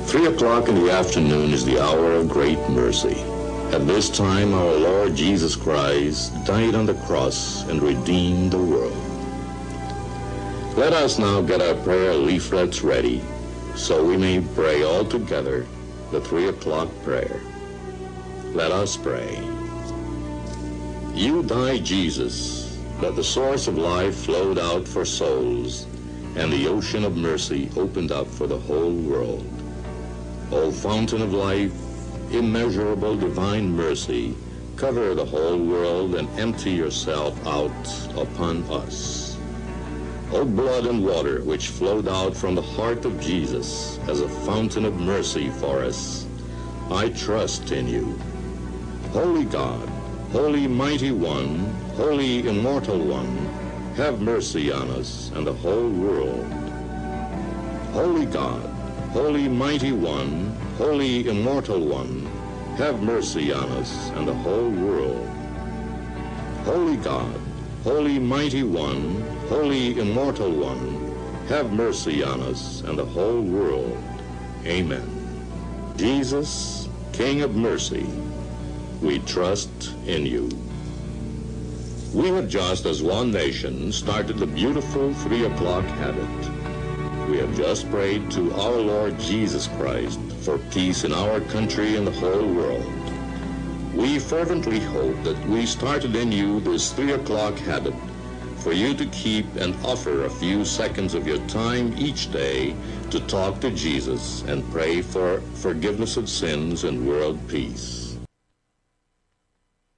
3 o'clock in the afternoon is the hour of great mercy. At this time, our Lord Jesus Christ died on the cross and redeemed the world. Let us now get our prayer leaflets ready so we may pray all together the 3 o'clock prayer. Let us pray. You died, Jesus, that the source of life flowed out for souls, and the ocean of mercy opened up for the whole world. O fountain of life, immeasurable divine mercy, cover the whole world and empty yourself out upon us. O blood and water which flowed out from the heart of Jesus as a fountain of mercy for us, I trust in you. Holy God, Holy Mighty One, Holy Immortal One, have mercy on us and the whole world. Holy God, Holy Mighty One, Holy Immortal One, have mercy on us and the whole world. Holy God, Holy Mighty One, Holy Immortal One, have mercy on us and the whole world. Amen. Jesus, King of mercy, we trust in you. We have just, as one nation, started the beautiful 3 o'clock habit. We have just prayed to our Lord Jesus Christ for peace in our country and the whole world. We fervently hope that we started in you this 3 o'clock habit for you to keep and offer a few seconds of your time each day to talk to Jesus and pray for forgiveness of sins and world peace.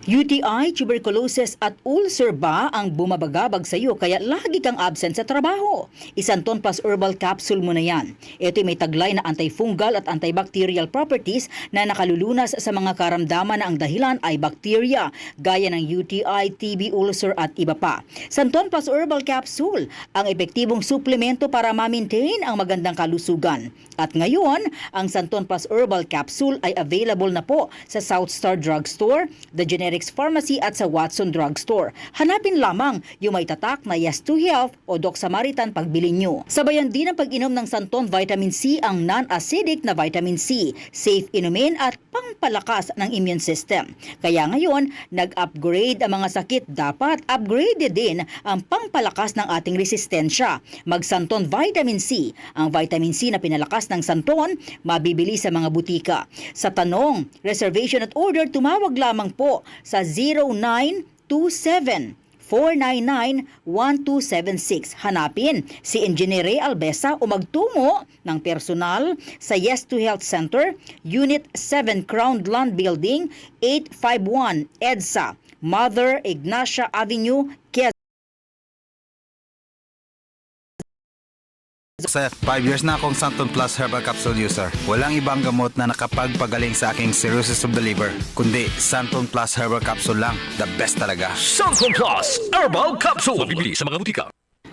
UTI, tuberculosis at ulcer ba ang bumabagabag sa iyo kaya lagi kang absent sa trabaho? Isanton Plus Herbal Capsule mo na yan. Ito'y may taglay na antifungal at antibacterial properties na nakalulunas sa mga karamdaman na ang dahilan ay bacteria, gaya ng UTI, TB, ulcer at iba pa. Santon Plus Herbal Capsule, ang epektibong suplemento para ma-maintain ang magandang kalusugan. At ngayon, ang Santon Plus Herbal Capsule ay available na po sa South Star Drugstore, The Generics Pharmacy at sa Watson Drugstore. Hanapin lamang yung may tatak na Yes to Health o Doc Samaritan pagbili nyo. Sabayan din ang pag-inom ng Santon Vitamin C, ang non-acidic na vitamin C, safe inumin at pangpalakas ng immune system. Kaya ngayon, nag-upgrade ang mga sakit, dapat upgraded din ang pangpalakas ng ating resistensya. Mag-Santon Vitamin C, ang vitamin C na pinalakas ng Santon, mabibili sa mga butika. Sa tanong, reservation at order, tumawag lamang po sa 0927-499-1276. Hanapin si Engineer Ray Albesa o magtungo ng personal sa Yes to Health Center, Unit 7 Crown Land Building, 851 EDSA, Mother Ignacia Avenue, Quezon. Sir, 5 years na akong Santon Plus Herbal Capsule user. Walang ibang gamot na nakapagpagaling sa aking cirrhosis of the liver, kundi Santon Plus Herbal Capsule lang. The best talaga. Santon Plus Herbal Capsule. Mabibili sa mga butika.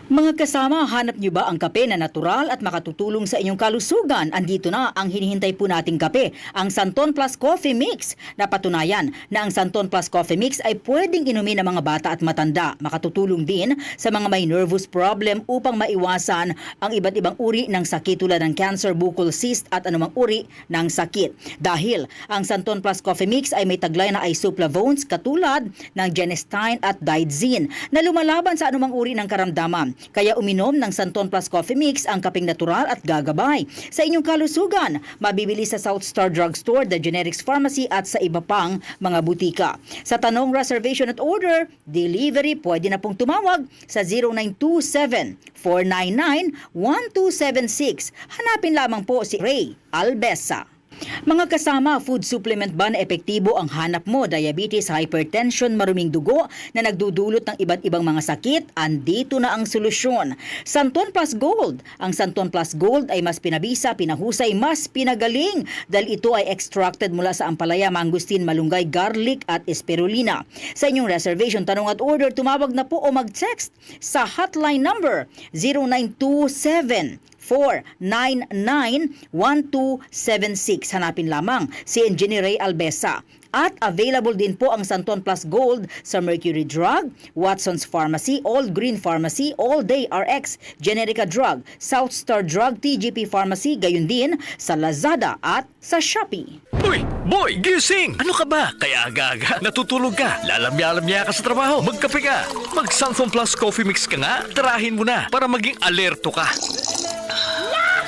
Mga kasama, hanap nyo ba ang kape na natural at makatutulong sa inyong kalusugan? Andito na ang hinihintay po nating kape, ang Santon Plus Coffee Mix. Napatunayan na ang Santon Plus Coffee Mix ay pwedeng inumin ng mga bata at matanda. Makatutulong din sa mga may nervous problem upang maiwasan ang iba't ibang uri ng sakit tulad ng cancer, buccal cyst at anumang uri ng sakit. Dahil ang Santon Plus Coffee Mix ay may taglay na isoflavones katulad ng genistein at digoxin na lumalaban sa anumang uri ng karamdaman. Kaya uminom ng Santon Plus Coffee Mix, ang kapeng natural at gagabay sa inyong kalusugan. Mabibili sa South Star Drugstore, The Generics Pharmacy at sa iba pang mga butika. Sa tanong, reservation at order, delivery, pwede na pong tumawag sa 0927-499-1276. Hanapin lamang po si Ray Albesa. Mga kasama, food supplement ba na epektibo ang hanap mo? Diabetes, hypertension, maruming dugo na nagdudulot ng iba't ibang mga sakit? Andito na ang solusyon. Santon Plus Gold. Ang Santon Plus Gold ay mas pinabisa, pinahusay, mas pinagaling dahil ito ay extracted mula sa ampalaya, mangustin, malunggay, garlic at spirulina. Sa inyong reservation, tanong at order, tumawag na po o mag-text sa hotline number 0927 499-1276. Hanapin lamang si Engineer Ray Albesa. At available din po ang Santon Plus Gold sa Mercury Drug, Watson's Pharmacy, All Green Pharmacy, All Day RX, Generica Drug, South Star Drug, TGP Pharmacy, gayon din sa Lazada at sa Shopee. Uy, boy, gising! Ano ka ba? Kaya aga-aga, natutulog ka, lalamya-lamya ka sa trabaho, magkape ka. Mag Santon Plus Coffee Mix ka nga, tarahin mo na para maging alerto ka.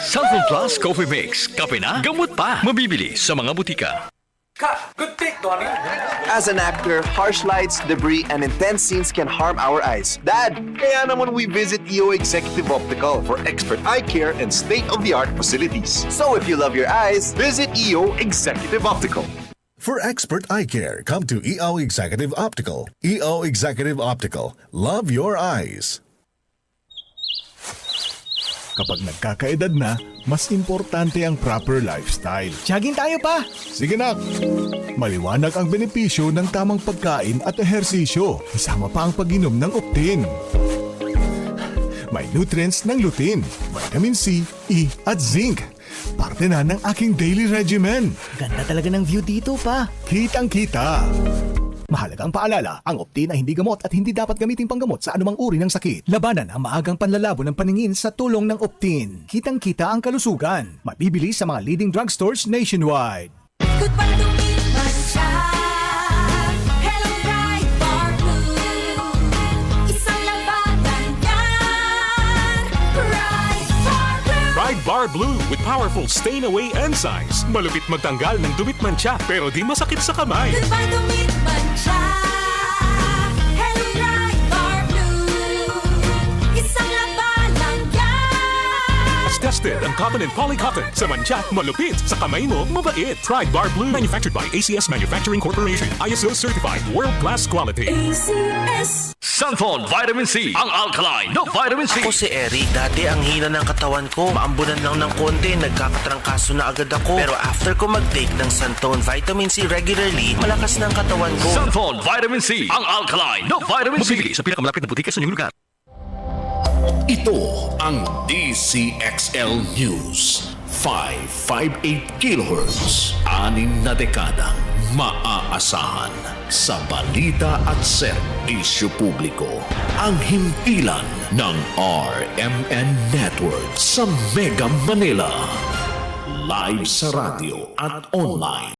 Santon Plus Coffee Mix, kape na, gamot pa. Mabibili sa mga butika. As an actor, harsh lights, debris, and intense scenes can harm our eyes. Dad, kaya naman we visit EO Executive Optical for expert eye care and state-of-the-art facilities. So if you love your eyes, visit EO Executive Optical. For expert eye care, come to EO Executive Optical. EO Executive Optical. Love your eyes. Kapag nagkakaedad na, mas importante ang proper lifestyle. Jogging tayo pa! Sige nak! Maliwanag ang benepisyo ng tamang pagkain at ehersisyo. Isama pa ang pag-inom ng Optin. May nutrients ng lutein, vitamin C, E at zinc. Parte na ng aking daily regimen. Ganda talaga ng view dito pa. Kitang-kita. Mahalagang paalala, ang Optin ay hindi gamot at hindi dapat gamitin panggamot sa anumang uri ng sakit. Labanan ang maagang panlalabo ng paningin sa tulong ng Optin. Kitang-kita ang kalusugan. Mabibili sa mga leading drugstores nationwide. Goodbye to me, Masya. Hello, bright bar blue. Isang labanan yan. Bright bar blue. Pride Bar Blue with powerful stain-away enzymes. Malupit magtanggal ng dumit mancha pero di masakit sa kamay. Goodbye to me, Masya. Hello, bright bar blue. Isang labanan yan. As tested ang cotton and polycotton. Sa mancha, malupit. Sa kamay mo, mabait. Pride Bar Blue manufactured by ACS Manufacturing Corporation. ISO certified world-class quality. ACS. Santon Vitamin C, ang alkaline na vitamin C. Ako si Eric. Dati ang hina ng katawan ko. Maambunan lang ng konti, nagkakatrangkaso na agad ako. Pero after ko mag-take ng Santon Vitamin C regularly, malakas na ang katawan ko. Santon Vitamin C, ang alkaline na vitamin C. Mabibili sa pinakamalapit na butika sa inyong lugar. Ito ang DCXL News. 558 kHz. 6 na dekadang maaasahan sa balita at serbisyo publiko. Ang himpilan ng RMN Network sa Mega Manila. Live sa radyo at online.